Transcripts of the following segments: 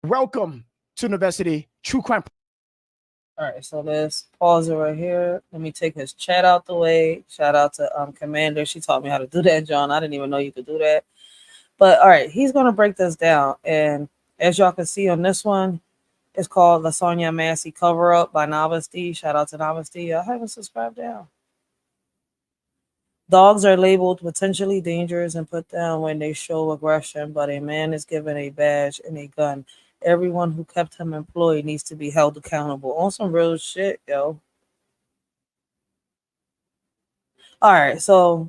Welcome to Novesity True Crime. All right, so let's pause it right here. Let me take his chat out the way. Shout out to Commander. She taught me how to do that, John. I didn't even know you could do that. But all right, he's gonna break this down. And as y'all can see on this one, it's called the Sonya Massey Cover Up by Novesity. Shout out to Novesity. I haven't subscribed down. Dogs are labeled potentially dangerous and put down when they show aggression, but a man is given a badge and a gun. Everyone who kept him employed needs to be held accountable. On some real shit, yo. All right, so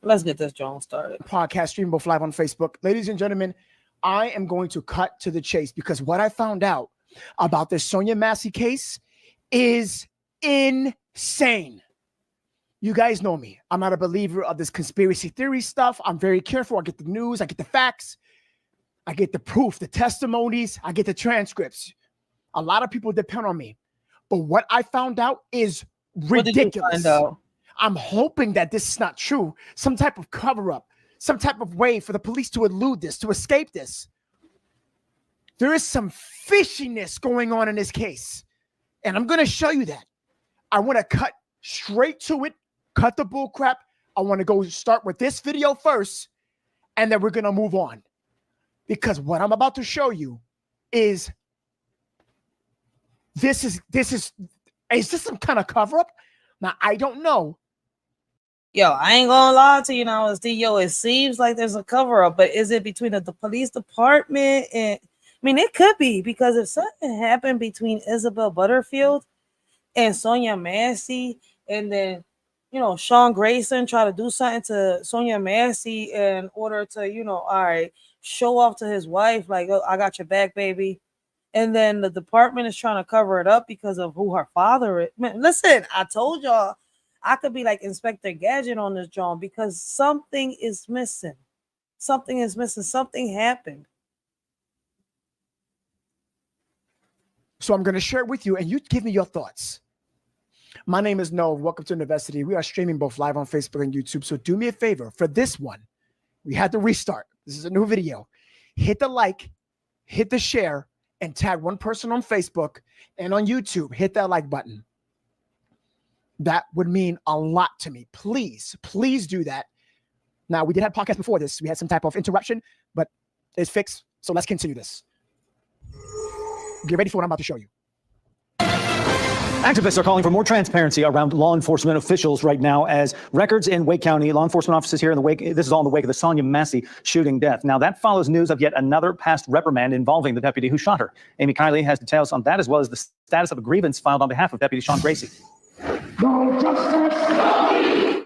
let's get this John started. Podcast stream both live on Facebook. Ladies and gentlemen, I am going to cut to the chase because what I found out about this Sonya Massey case is insane. You guys know me. I'm not a believer of this conspiracy theory stuff. I'm very careful. I get the news. I get the facts. I get the proof, the testimonies. I get the transcripts. A lot of people depend on me. But what I found out is ridiculous. What did you find out? I'm hoping that this is not true. Some type of cover-up. Some type of way for the police to elude this, to escape this. There is some fishiness going on in this case. And I'm going to show you that. I want to cut straight to it, cut the bull crap. I want to go start with this video first, and then we're going to move on. Because what I'm about to show you is is this some kind of cover-up? Now, I don't know. Yo, I ain't gonna lie to you now. It seems like there's a cover-up, but is it between the police department and I mean, it could be, because if something happened between Isabel Butterfield and Sonya Massey, and then, you know, Sean Grayson tried to do something to Sonya Massey in order to, you know, all right, show off to his wife, like, oh, I got your back, baby. And then the department is trying to cover it up because of who her father is. Man, listen, I told y'all I could be like Inspector Gadget on this, John, because something is missing. Something is missing. Something happened. So I'm going to share it with you, and you give me your thoughts. My name is Nove. Welcome to Novesity. We are streaming both live on Facebook and YouTube. So do me a favor. For this one, we had to restart. This is a new video. Hit the like, hit the share, and tag one person on Facebook and on YouTube. Hit that like button. That would mean a lot to me. Please, please do that. Now, we did have podcasts before this. We had some type of interruption, but it's fixed. So let's continue this. Get ready for what I'm about to show you. Activists are calling for more transparency around law enforcement officials right now, as records in Wake County, law enforcement offices here in the wake, this is all in the wake of the Sonya Massey shooting death. Now, that follows news of yet another past reprimand involving the deputy who shot her. Amy Kiley has details on that, as well as the status of a grievance filed on behalf of Deputy Sean Gracie.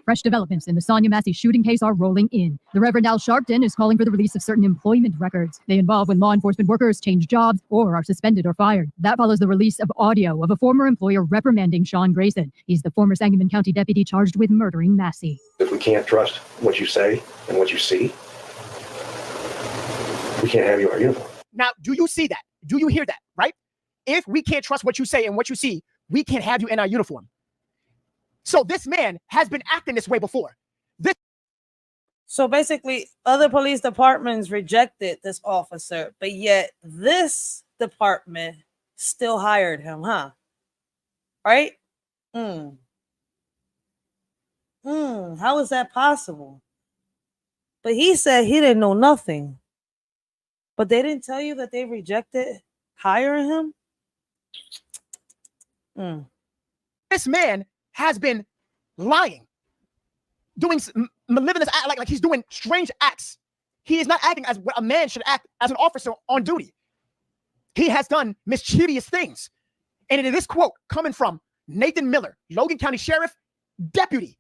Fresh developments in the Sonya Massey shooting case are rolling in. The Reverend Al Sharpton is calling for the release of certain employment records. They involve when law enforcement workers change jobs or are suspended or fired. That follows the release of audio of a former employer reprimanding Sean Grayson. He's the former Sangamon County deputy charged with murdering Massey. If we can't trust what you say and what you see, we can't have you in our uniform. Now, do you see that? Do you hear that, right? If we can't trust what you say and what you see, we can't have you in our uniform. So this man has been acting this way before. So basically, other police departments rejected this officer, but yet this department still hired him, huh? Right? How is that possible? But he said he didn't know nothing. But they didn't tell you that they rejected hiring him? This man has been lying, doing malevolent, like he's doing strange acts. He is not acting as what a man should act as an officer on duty. He has done mischievous things. And in this quote coming from Nathan Miller, Logan County Sheriff Deputy,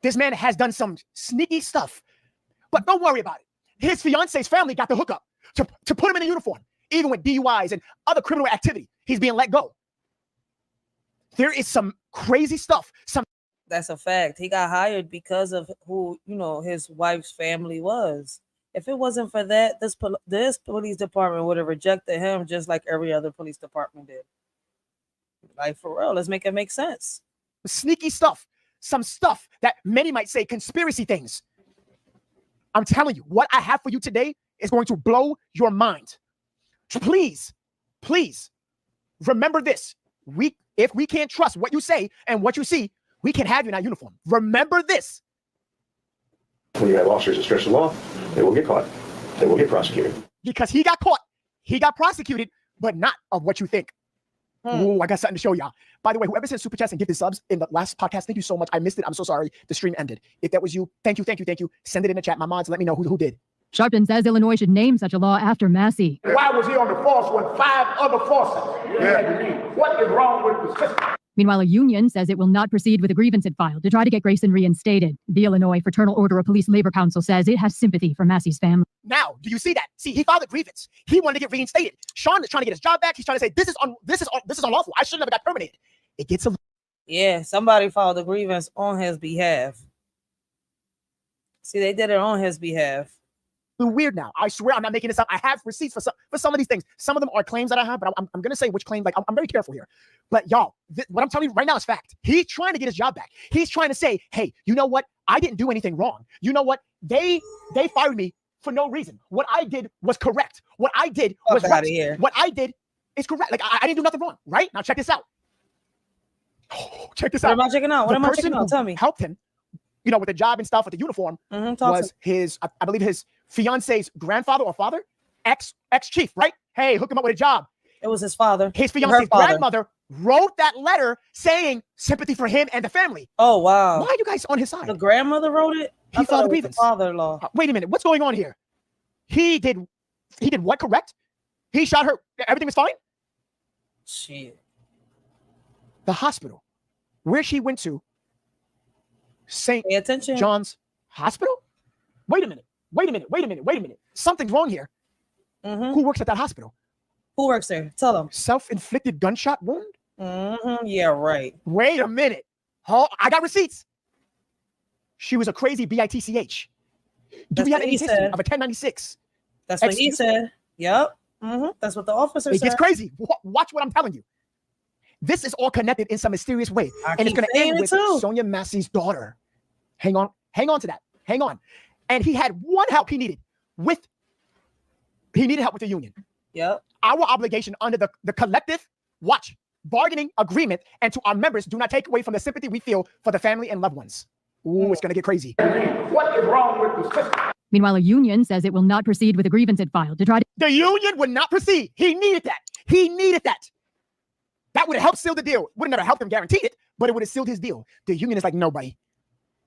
this man has done some sneaky stuff. But don't worry about it. His fiance's family got the hookup to put him in a uniform, even with DUIs and other criminal activity. He's being let go. There is some crazy stuff. That's a fact. He got hired because of who, you know, his wife's family was. If it wasn't for that, this police department would have rejected him just like every other police department did. Like, for real, let's make it make sense. Sneaky stuff. Some stuff that many might say conspiracy things. I'm telling you, what I have for you today is going to blow your mind. Please, please remember this. If we can't trust what you say and what you see, we can have you in that uniform. Remember this. When you have officers that stretch the law, they will get caught. They will get prosecuted. Because he got caught, he got prosecuted, but not of what you think. Ooh, I got something to show y'all. By the way, whoever sent super chats and gifted subs in the last podcast, thank you so much. I missed it. I'm so sorry. The stream ended. If that was you, thank you. Send it in the chat. My mods, let me know who did. Sharpton says Illinois should name such a law after Massey. Why was he on the force when 5 other forces had to leave? What is wrong with the system? Meanwhile, a union says it will not proceed with a grievance it filed to try to get Grayson reinstated. The Illinois Fraternal Order of Police Labor Council says it has sympathy for Massey's family. Now, do you see that? See, he filed a grievance. He wanted to get reinstated. Sean is trying to get his job back. He's trying to say this is unlawful. I should never got terminated. It gets a Yeah, somebody filed a grievance on his behalf. See, they did it on his behalf. weird now. I swear I'm not making this up. I have receipts for some of these things. Some of them are claims that I have, but I'm going to say which claim. Like, I'm very careful here. But y'all, what I'm telling you right now is fact. He's trying to get his job back. He's trying to say, hey, you know what? I didn't do anything wrong. You know what? They fired me for no reason. What I did was correct. What I did was right. Here. What I did is correct. Like, I didn't do nothing wrong, right? Now check this out. Oh, check this out. What am I checking out? What am I checking out? Tell me. Helped him, you know, with the job and stuff, with the uniform, was his, I believe his fiance's grandfather or father, ex-chief, right? Hey, hook him up with a job. It was his father. His fiance's grandmother wrote that letter saying sympathy for him and the family. Oh, wow. Why are you guys on his side? The grandmother wrote it? He filed a grievance. Father-in-law. Wait a minute. What's going on here? He did what correct? He shot her. Everything was fine? Shit. The hospital where she went to, St. Pay attention. John's Hospital? Wait a minute. Something's wrong here. Who works at that hospital? Who works there? Tell them. Self-inflicted gunshot wound? Yeah, right. Wait a minute. Oh, I got receipts. She was a crazy bitch. Do we have any history of a 1096? That's what he said. Yep. That's what the officer said. It gets crazy. Watch what I'm telling you. This is all connected in some mysterious way. And it's going to end with Sonya Massey's daughter. Hang on to that. Hang on. And he had one help he needed help with the union. Yep. Our obligation under the collective bargaining agreement, and to our members, do not take away from the sympathy we feel for the family and loved ones. Ooh, it's going to get crazy. What is wrong with the system? Meanwhile, a union says it will not proceed with a grievance it filed to try to... The union would not proceed. He needed that. That would have helped seal the deal. Would have never helped him guarantee it, but it would have sealed his deal. The union is like, nobody.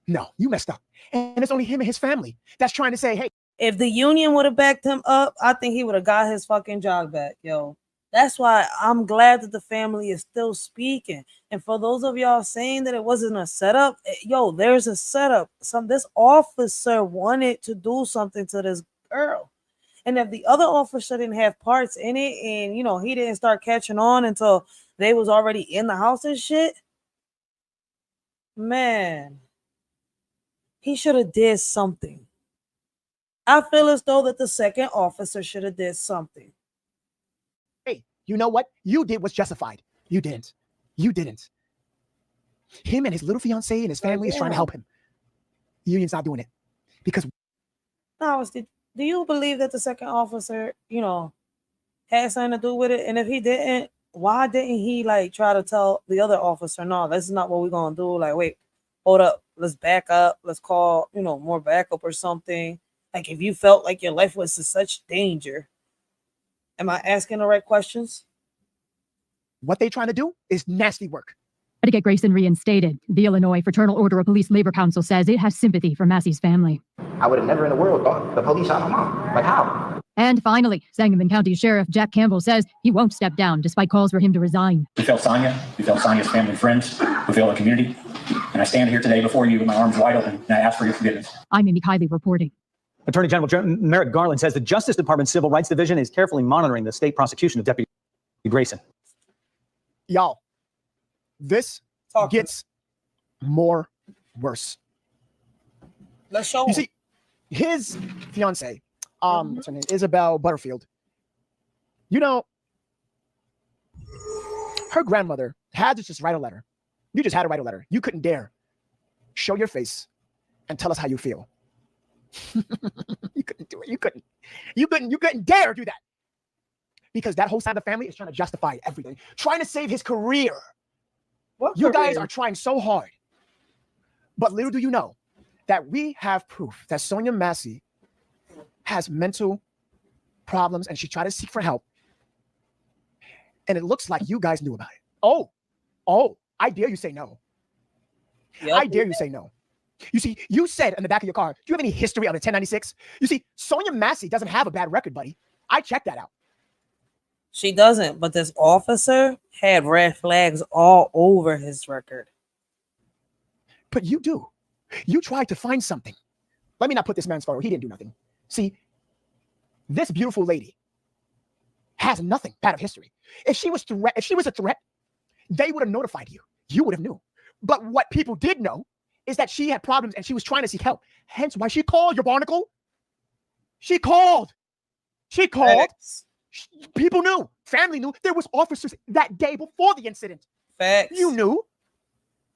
No, you messed up. And it's only him and his family that's trying to say, hey. If the union would have backed him up, I think he would have got his fucking job back, yo. That's why I'm glad that the family is still speaking. And for those of y'all saying that it wasn't a setup, yo, there's a setup. This officer wanted to do something to this girl. And if the other officer didn't have parts in it and, you know, he didn't start catching on until they was already in the house and shit, man, he should have did something. I feel as though that the second officer should have did something. Hey, you know what? You did what's justified. You didn't. Him and his little fiance and his family is trying to help him. The union's not doing it. Because now, do you believe that the second officer, you know, had something to do with it? And if he didn't, why didn't he like try to tell the other officer, no, this is not what we're gonna do? Like, wait, hold up, let's back up, let's call, you know, more backup or something. Like, if you felt like your life was in such danger. Am I asking the right questions? What they trying to do is nasty work. To get Grayson reinstated, the Illinois Fraternal Order of Police Labor Council says it has sympathy for Massey's family. I would have never in the world thought the police shot my mom. Like, how? And finally, Sangamon County Sheriff Jack Campbell says he won't step down despite calls for him to resign. We failed Sonya. We failed Sonya's family and friends. We failed the community. And I stand here today before you with my arms wide open, and I ask for your forgiveness. I'm Amy Kiley reporting. Attorney General Merrick Garland says the Justice Department Civil Rights Division is carefully monitoring the state prosecution of Deputy Grayson. Y'all, this gets more worse. Let's show you see, his fiance, what's her name, Isabel Butterfield. You know, her grandmother had to just write a letter. You just had to write a letter. You couldn't dare show your face and tell us how you feel. You couldn't do it. You couldn't dare do that. Because that whole side of the family is trying to justify everything, trying to save his career. You guys are trying so hard. But little do you know that we have proof that Sonya Massey has mental problems and she tried to seek for help. And it looks like you guys knew about it. Oh, I dare you say no. Yep. I dare you say no. You see, you said in the back of your car, do you have any history on a 1096? You see, Sonya Massey doesn't have a bad record, buddy. I checked that out. She doesn't, but this officer had red flags all over his record. But you do. You tried to find something. Let me not put this man's photo. He didn't do nothing. See, this beautiful lady has nothing bad of history. If she was a threat, they would have notified you. You would have knew. But what people did know is that she had problems and she was trying to seek help. Hence why she called your barnacle. She called. Facts. People knew. Family knew. There was officers that day before the incident. Facts. You knew.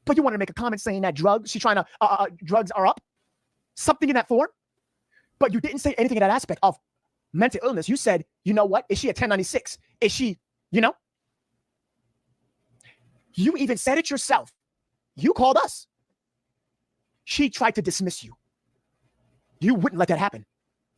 But you wanted to make a comment saying that drugs are up. Something in that form. But you didn't say anything in that aspect of mental illness. You said, you know what? Is she a 1096? Is she, you know? You even said it yourself. You called us. She tried to dismiss you. You wouldn't let that happen.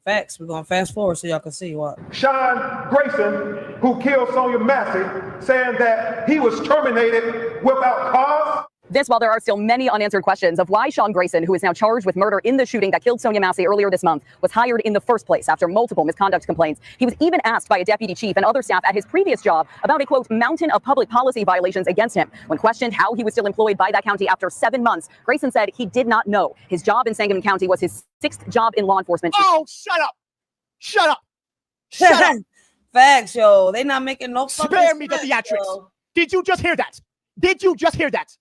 Facts. We're going to fast forward so y'all can see what. Sean Grayson, who killed Sonya Massey, saying that he was terminated without cause. This while there are still many unanswered questions of why Sean Grayson, who is now charged with murder in the shooting that killed Sonya Massey earlier this month, was hired in the first place after multiple misconduct complaints. He was even asked by a deputy chief and other staff at his previous job about a, quote, mountain of public policy violations against him. When questioned how he was still employed by that county after 7 months, Grayson said he did not know. His job in Sangamon County was his 6th job in law enforcement. Oh, shut up. Shut up. Shut up. Facts, yo. They not making no fucking Spare me the sense, theatrics. yo. Did you just hear that? Did you just hear that?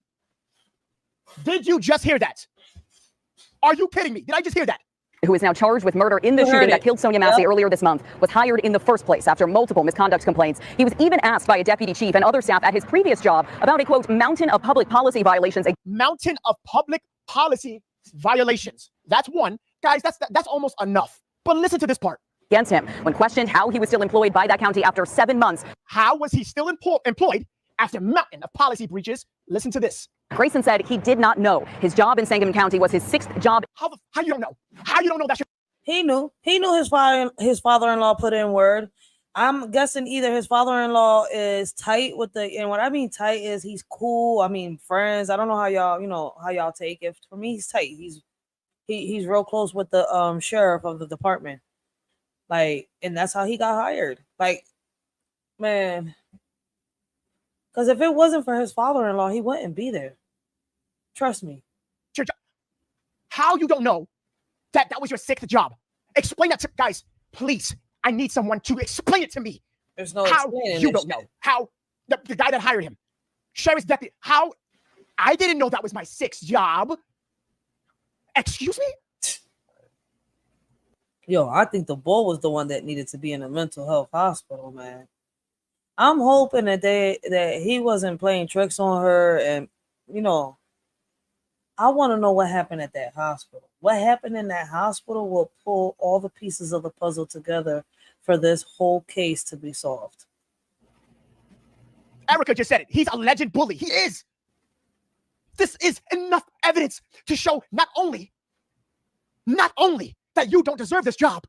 Did you just hear that? Are you kidding me? Did I just hear that? Who is now charged with murder in the shooting that killed Sonya Massey earlier this month, was hired in the first place after multiple misconduct complaints. He was even asked by a deputy chief and other staff at his previous job about a, quote, mountain of public policy violations. Mountain of public policy violations. That's one. Guys, that's almost enough. But listen to this part. Against him. When questioned how he was still employed by that county after 7 months. How was he still employed after a mountain of policy breaches? Listen to this. Grayson said he did not know. His job in Sangamon County was his 6th job. How you don't know? How you don't know that shit? He knew. He knew his father-in-law put in word. I'm guessing either his father-in-law is tight with the, and what I mean tight is he's cool. I mean friends. I don't know how y'all take it. For me, he's tight. He's real close with the sheriff of the department. Like, and that's how he got hired. Like, man. Because if it wasn't for his father-in-law, he wouldn't be there. Trust me. How you don't know that was your 6th job? Explain that to guys, please. I need someone to explain it to me. There's no how you don't know. How the guy that hired him, sheriff's deputy. How I didn't know that was my 6th job. Excuse me? Yo, I think the boy was the one that needed to be in a mental health hospital, man. I'm hoping that he wasn't playing tricks on her, and I want to know what happened at that hospital. What happened in that hospital will pull all the pieces of the puzzle together for this whole case to be solved. Erica just said it. He's a alleged bully. He is. This is enough evidence to show not only that you don't deserve this job,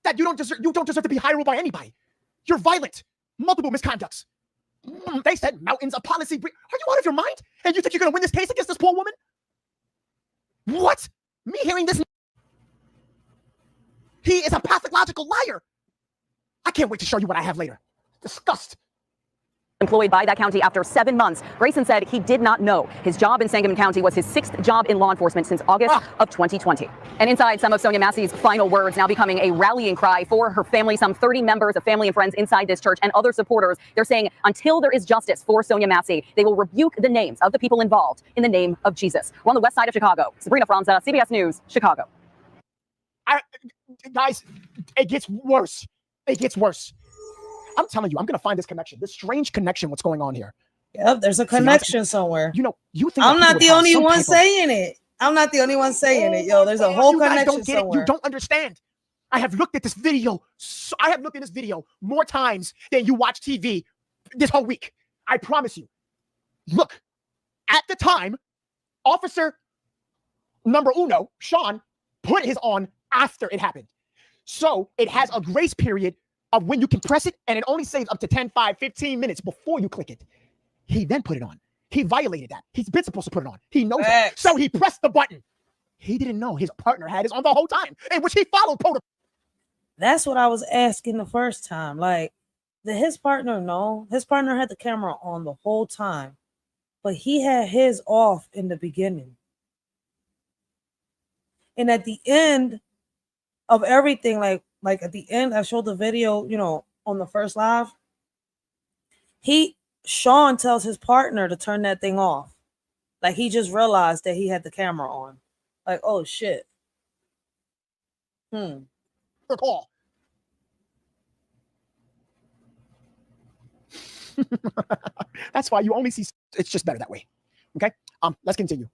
that you don't deserve to be hireable by anybody. You're violent. Multiple misconducts. They said mountains of policy. Are you out of your mind? And you think you're going to win this case against this poor woman? What? Me hearing this? He is a pathological liar. I can't wait to show you what I have later. Disgust. Employed by that county after 7 months, Grayson said he did not know. His job in Sangamon County was his 6th job in law enforcement since August of 2020. And inside some of Sonya Massey's final words, now becoming a rallying cry for her family, some 30 members of family and friends inside this church and other supporters, they're saying until there is justice for Sonya Massey, they will rebuke the names of the people involved in the name of Jesus. We're on the west side of Chicago. Sabrina Franza, CBS News, Chicago. Guys, it gets worse. It gets worse. I'm telling you, I'm going to find this connection, this strange connection, what's going on here. Yep, there's a connection somewhere. You think I'm not the only one saying it. I'm not the only one saying it, yo. There's a whole You guys connection don't get somewhere. it. You don't understand. I have looked at this video. I have looked at this video more times than you watch TV this whole week. I promise you. Look, at the time, officer number uno, Sean, put his on after it happened. So it has a grace period of when you can press it, and it only saves up to 10, 5, 15 minutes before you click it. He then put it on. He violated that. He's been supposed to put it on. He knows that. So he pressed the button. He didn't know his partner had his on the whole time, in which he followed protocol. That's what I was asking the first time. Like, did his partner know? His partner had the camera on the whole time, but he had his off in the beginning. And at the end of everything, like at the end, I showed the video, you know, on the first live. Sean tells his partner to turn that thing off. Like, he just realized that he had the camera on. Like, oh shit. Call. That's why you only see. It's just better that way. Okay. Let's continue.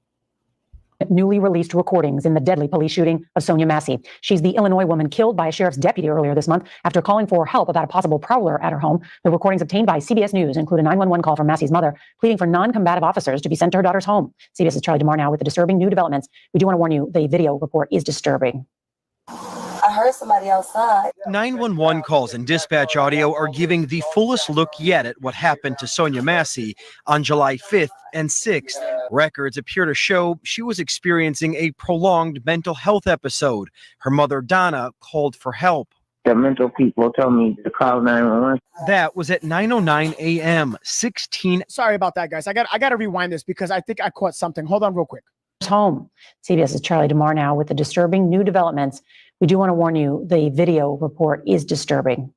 Newly released recordings in the deadly police shooting of Sonya Massey. She's the Illinois woman killed by a sheriff's deputy earlier this month after calling for help about a possible prowler at her home. The recordings obtained by CBS News include a 911 call from Massey's mother pleading for non-combative officers to be sent to her daughter's home. CBS's Charlie DeMar now with the disturbing new developments. We do want to warn you, the video report is disturbing. I heard somebody outside. 911 calls and dispatch audio are giving the fullest look yet at what happened to Sonya Massey on July 5th and 6th. Records appear to show she was experiencing a prolonged mental health episode. Her mother, Donna, called for help. The mental people told me to call 911. That was at 9:09 a.m. 16. Sorry about that, guys. I got to rewind this because I think I caught something. Hold on real quick. Home. CBS's Charlie DeMar now with the disturbing new developments. We do want to warn you, the video report is disturbing.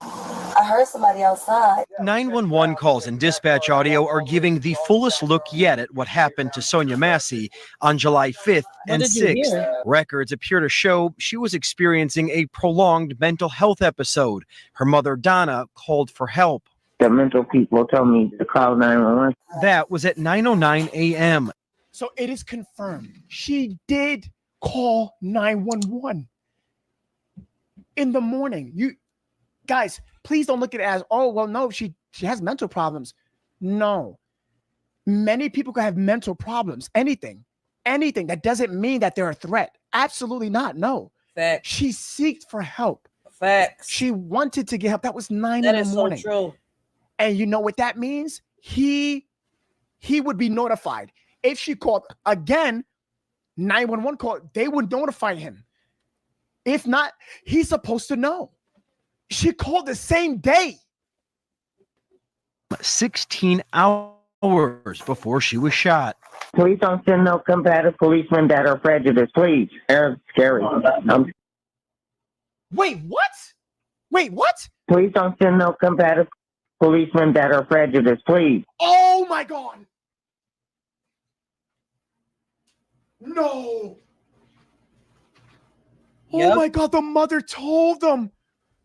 I heard somebody outside. 911 calls and dispatch audio are giving the fullest look yet at what happened to Sonya Massey on July 5th and 6th. Records appear to show she was experiencing a prolonged mental health episode. Her mother, Donna, called for help. The mental people told me to call 911. That was at 9:09 a.m. So it is confirmed. She did call 911 in the morning. You guys, please don't look at it as, oh, well, no, she has mental problems. No. Many people can have mental problems. Anything. That doesn't mean that they're a threat. Absolutely not. No. Facts. She sought for help. Facts. She wanted to get help. That was 9 that in the morning. So true. And you know what that means? He would be notified. If she called again, 911 call, they would notify him. If not, he's supposed to know. She called the same day. 16 hours before she was shot. Please don't send no combative policemen that are prejudiced, please. They're scary. Wait, what? Please don't send no combative policemen that are prejudiced, please. Oh my God. No. Yep. Oh my God, the mother told them.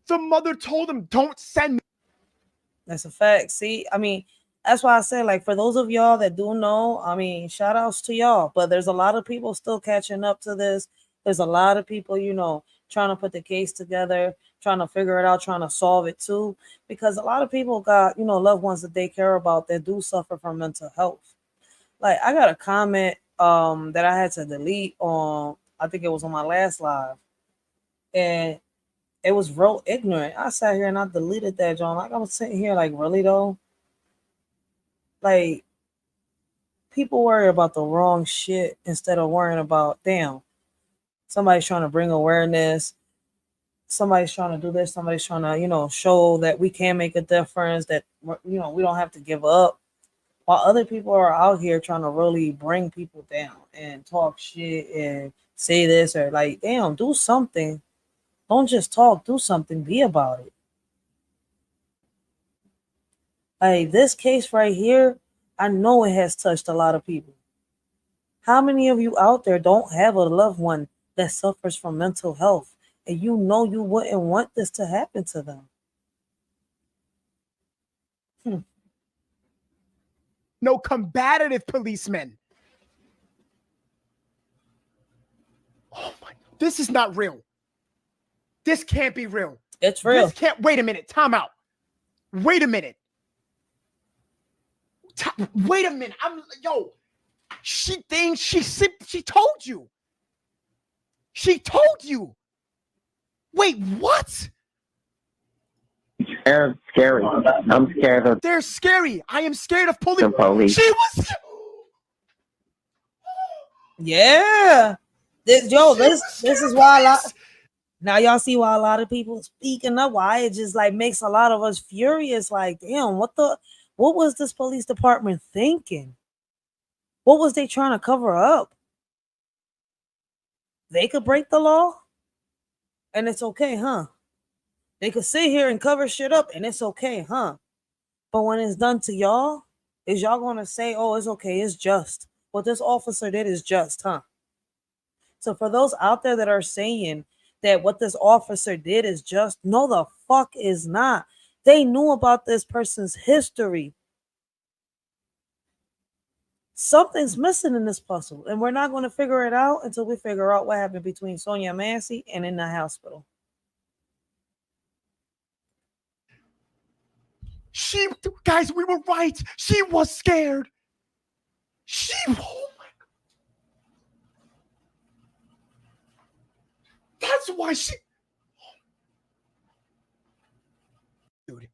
Don't send me. That's a fact. See, I mean, that's why I say, like, for those of y'all that do know, I mean, shout outs to y'all. But there's a lot of people still catching up to this. There's a lot of people, you know, trying to put the case together, trying to figure it out, trying to solve it too. Because a lot of people got, you know, loved ones that they care about that do suffer from mental health. Like, I got a comment that I had to delete on, I think it was on my last live. And it was real ignorant. I sat here and I deleted that, John. Like, I was sitting here like, really though? Like, people worry about the wrong shit instead of worrying about, damn, somebody's trying to bring awareness. Somebody's trying to do this. Somebody's trying to, you know, show that we can make a difference, that, you know, we don't have to give up. While other people are out here trying to really bring people down and talk shit and say this or like, damn, do something. Don't just talk, do something, be about it. Like, this case right here, I know it has touched a lot of people. How many of you out there don't have a loved one that suffers from mental health and you know you wouldn't want this to happen to them? No combative policemen. Oh my, this is not real. This can't be real. It's real. This can't, wait a minute, time out. Wait a minute. Wait a minute. She thinks she told you. She told you. Wait, what? They're scary. I'm scared of They're scary. I am scared of the police. She was. Yeah. This is why a lot. Now y'all see why a lot of people speaking up. Why it just like makes a lot of us furious. Like, damn, what was this police department thinking? What was they trying to cover up? They could break the law, and it's okay, huh? They could sit here and cover shit up, and it's okay, huh? But when it's done to y'all, is y'all gonna say, "Oh, it's okay, it's just what this officer did is just," huh? So for those out there that are saying that what this officer did is just, no, the fuck is not. They knew about this person's history. Something's missing in this puzzle, and we're not going to figure it out until we figure out what happened between Sonya Massey and in the hospital. Guys, we were right. She was scared. Oh my God. That's why dude.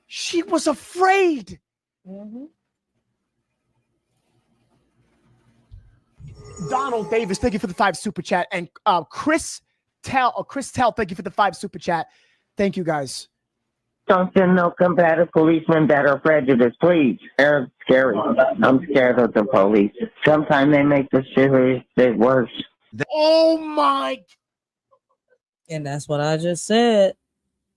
She was afraid. Mm-hmm. Donald Davis, thank you for the 5 super chat. And Chris Tell, thank you for the 5 super chat. Thank you, guys. Don't send no combative policemen that are prejudiced, please. They're scary. I'm scared of the police. Sometimes they make the shit worse. Oh my. And that's what I just said.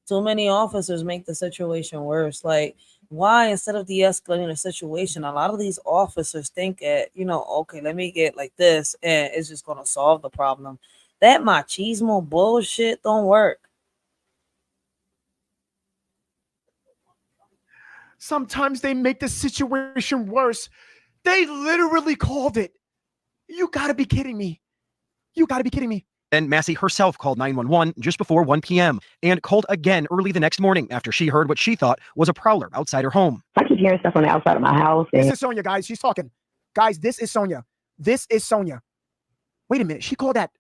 Too many officers make the situation worse. Like, why, instead of de-escalating the situation, a lot of these officers think that, okay, let me get like this and it's just going to solve the problem. That machismo bullshit don't work. Sometimes they make the situation worse. They literally called it. You gotta be kidding me. You gotta be kidding me. Then Massey herself called 911 just before 1 p.m. and called again early the next morning after she heard what she thought was a prowler outside her home. I keep hearing stuff on the outside of my house. This is Sonya, guys. She's talking. Guys, this is Sonya. This is Sonya. Wait a minute. She called at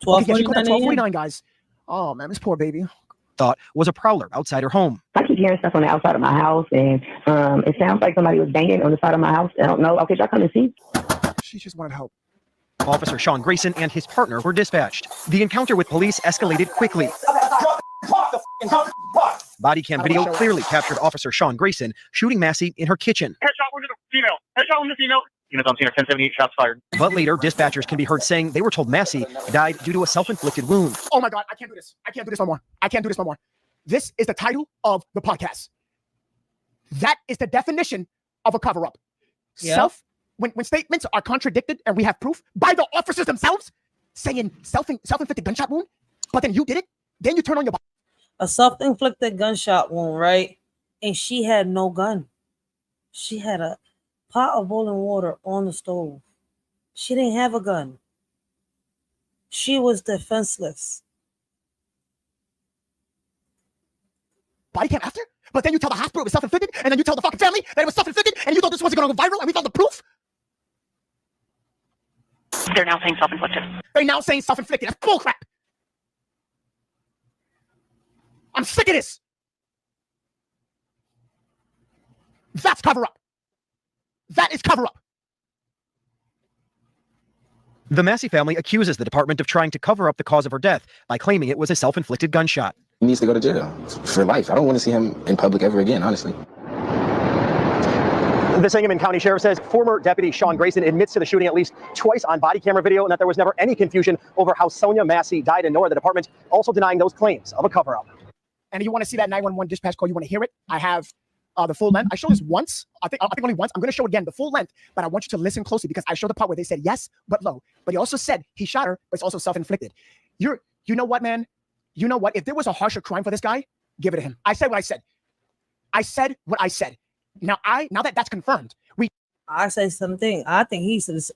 12:49, guys. Oh, man, this poor baby. Thought was a prowler outside her home. I keep hearing stuff on the outside of my house, and it sounds like somebody was banging on the side of my house. I don't know. Okay, y'all come and see. She just wanted help. Officer Sean Grayson and his partner were dispatched. The encounter with police escalated quickly. Body cam video clearly captured Officer Sean Grayson shooting Massey in her kitchen. Headshot wounded female. Headshot wounded female. Units on scene are 1078, shots fired. But later, dispatchers can be heard saying they were told Massey died due to a self-inflicted wound. Oh my God, I can't do this. I can't do this no more. I can't do this no more. This is the title of the podcast. That is the definition of a cover-up. Yep. When statements are contradicted and we have proof by the officers themselves saying self-inflicted gunshot wound, but then you did it, then you turn on your body. A self-inflicted gunshot wound, right? And she had no gun. She had a pot of boiling water on the stove. She didn't have a gun. She was defenseless. Body cam after? But then you tell the hospital it was self-inflicted, and then you tell the fucking family that it was self-inflicted, and you thought this wasn't going to go viral, and we found the proof? They're now saying self-inflicted. They're now saying self-inflicted. That's bullcrap. I'm sick of this. That's cover-up. That is cover-up. The Massey family accuses the department of trying to cover up the cause of her death by claiming it was a self-inflicted gunshot. He needs to go to jail for life. I don't want to see him in public ever again, honestly. The Sangamon County Sheriff says former Deputy Sean Grayson admits to the shooting at least twice on body camera video and that there was never any confusion over how Sonya Massey died, and nor the department also denying those claims of a cover-up. And you want to see that 911 dispatch call, you want to hear it? I have the full length. I showed this once. I think only once. I'm going to show it again, the full length, but I want you to listen closely because I showed the part where they said yes, but low. But he also said he shot her, but it's also self-inflicted. You know what, man? You know what? If there was a harsher crime for this guy, give it to him. I said what I said. I said what I said. Now that that's confirmed, I say something. I think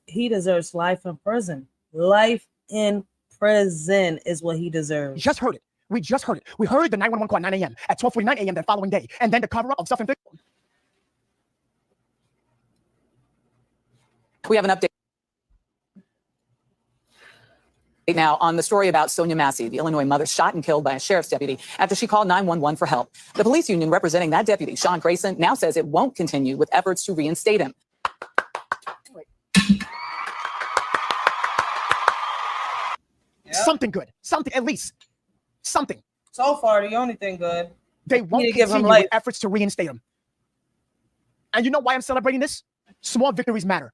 he deserves life in prison. Life in prison is what he deserves. Just heard it. We just heard it. We heard the 911 call at 9 a.m. At 12:49 a.m. the following day, and then the cover-up of self-inflicted. We have an update now on the story about Sonya Massey, the Illinois mother shot and killed by a sheriff's deputy after she called 911 for help. The police union representing that deputy, Sean Grayson, now says it won't continue with efforts to reinstate him. Something good. Something, at least. Something. So far, the only thing good. They won't continue with efforts to reinstate him. And you know why I'm celebrating this? Small victories matter.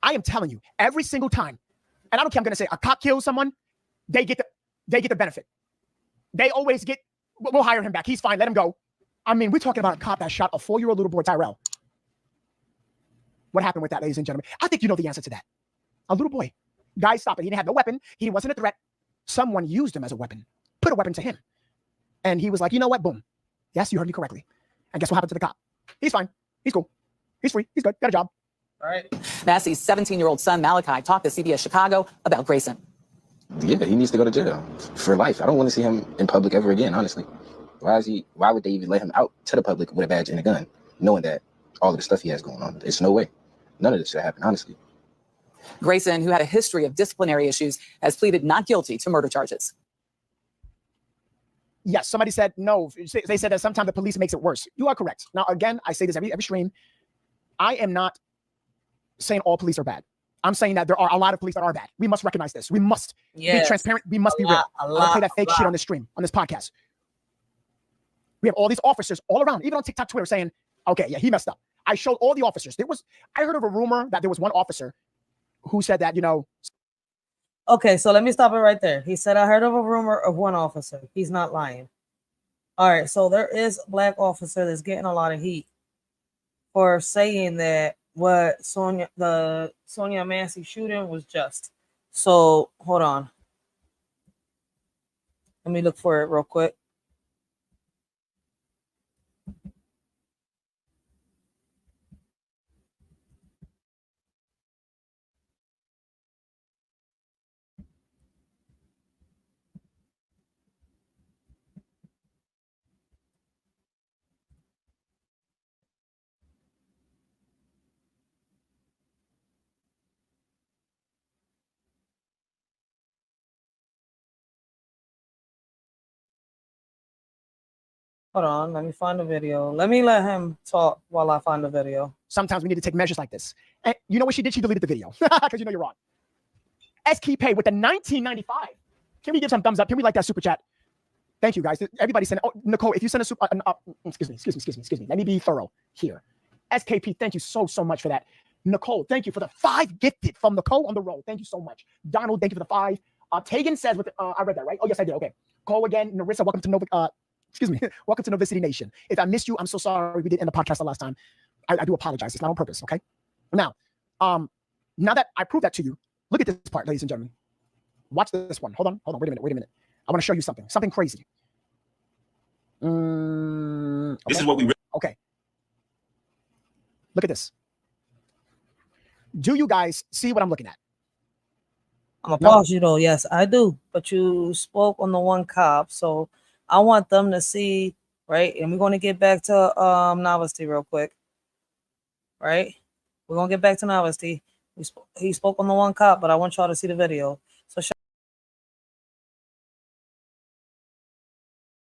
I am telling you, every single time, and I don't care, I'm going to say a cop kills someone, they get the benefit. They always get, we'll hire him back. He's fine. Let him go. I mean, we're talking about a cop that shot a 4-year-old little boy, Tyrell. What happened with that, ladies and gentlemen? I think you know the answer to that. A little boy. Guy, stop it. He didn't have no weapon. He wasn't a threat. Someone used him as a weapon. Put a weapon to him. And he was like, you know what? Boom. Yes, you heard me correctly. And guess what happened to the cop? He's fine. He's cool. He's free. He's good. Got a job. All right. Massey's 17-year-old son, Malachi, talked to CBS Chicago about Grayson. Yeah, he needs to go to jail for life. I don't want to see him in public ever again, honestly. Why would they even let him out to the public with a badge and a gun, knowing that all of the stuff he has going on? There's no way. None of this should happen, honestly. Grayson, who had a history of disciplinary issues, has pleaded not guilty to murder charges. Yes, somebody said no. They said that sometimes the police makes it worse. You are correct. Now, again, I say this every stream. I am not saying all police are bad. I'm saying that there are a lot of police that are bad. We must recognize this. We must be transparent. We must be real. I don't play that fake shit on this stream, on this podcast. We have all these officers all around, even on TikTok, Twitter, saying, okay, yeah, he messed up. I showed all the officers. I heard of a rumor that there was one officer who said that, you know. Okay, so let me stop it right there. He said, I heard of a rumor of one officer. He's not lying. All right, so there is a black officer that's getting a lot of heat for saying that what the Sonya Massey shooting was just. So hold on. Let me look for it real quick. Hold on, let me find the video. Let me let him talk while I find the video. Sometimes we need to take measures like this. And you know what she did? She deleted the video because you know you're wrong. SK Pay with the 1995. Can we give some thumbs up? Can we like that super chat? Thank you, guys. Everybody send. Oh, Nicole, if you send a super, excuse me. Let me be thorough here. SKP, thank you so much for that. Nicole, thank you for the 5 gifted from Nicole on the roll. Thank you so much. Donald, thank you for the 5. Tegan says with I read that right. Oh yes, I did. Okay. Cole again. Narissa, welcome to welcome to Novesity Nation. If I missed you, I'm so sorry. We didn't end the podcast the last time. I do apologize. It's not on purpose. Okay. Now that I proved that to you, look at this part, ladies and gentlemen. Watch this one. Hold on. Wait a minute. I want to show you something crazy. Okay. This is what we. Okay. Look at this. Do you guys see what I'm looking at? I'm gonna pause you though. Yes, I do. But you spoke on the one cop, so I want them to see, right? And we're gonna get back to Novesity real quick, right? We're gonna get back to Novesity. He spoke on the one cop, but I want y'all to see the video. So